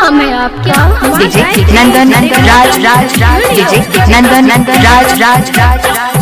नाम है आपका? डीजे नंदन राज राज राज डीजे नंदन राज राज राज राज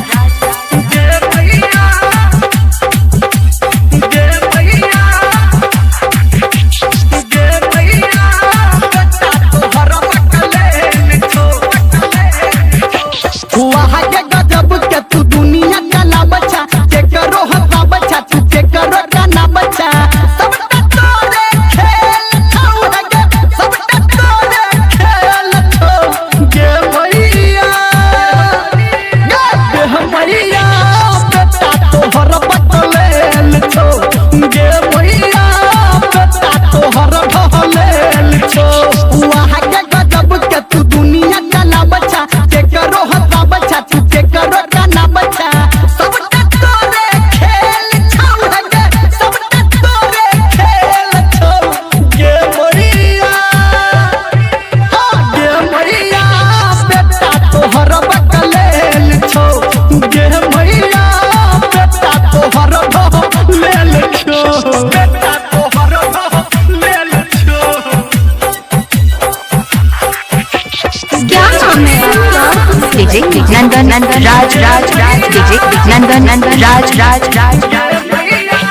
डीजे नंदन राज राज राज डीजे नंदन राज राज राज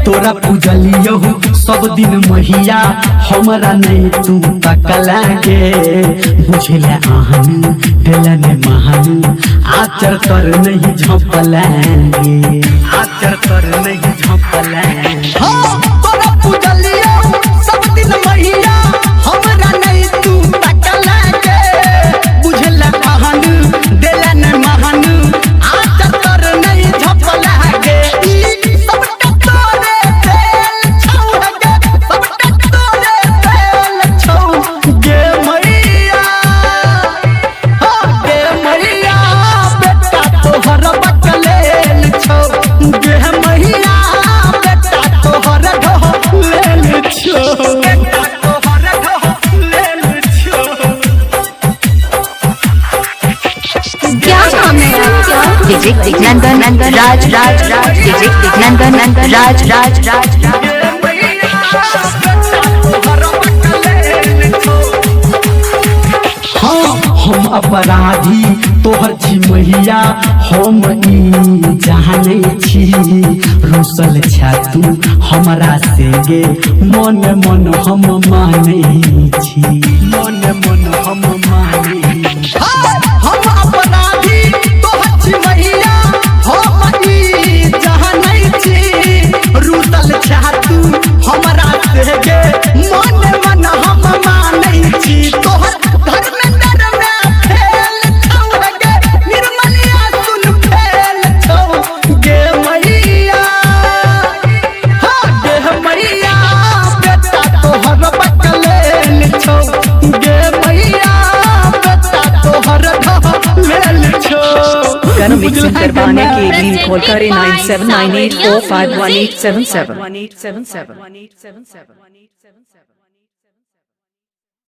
तोरा पूजलियो सब दिन महिया हमरा नहीं तू तकला गे बुझले आहनी दिलन महानी आचर कर नहीं झपलांगे आचर कर नहीं झपलांगे तोरा पूजलियो सब दिन महिया हमरा नहीं तू तकला गे बुझले आहनी दिलन महानी आचर कर नहीं झपलांगे डीजे नंदन राज राज राज डीजे नंदन राज राज राज हम अपराधी तोहर छी मैया हम जाने छी रुसल छा तू हमरा से गे मन मन हम माने छी मन मन हम माने हम अपराधी तोहर छी मैया हम जाने छी रुसल छा तू हमरा से गे मन मन हम माने छी तोहर मिक्सिंग करवाने के लिए कॉल करें 9798451877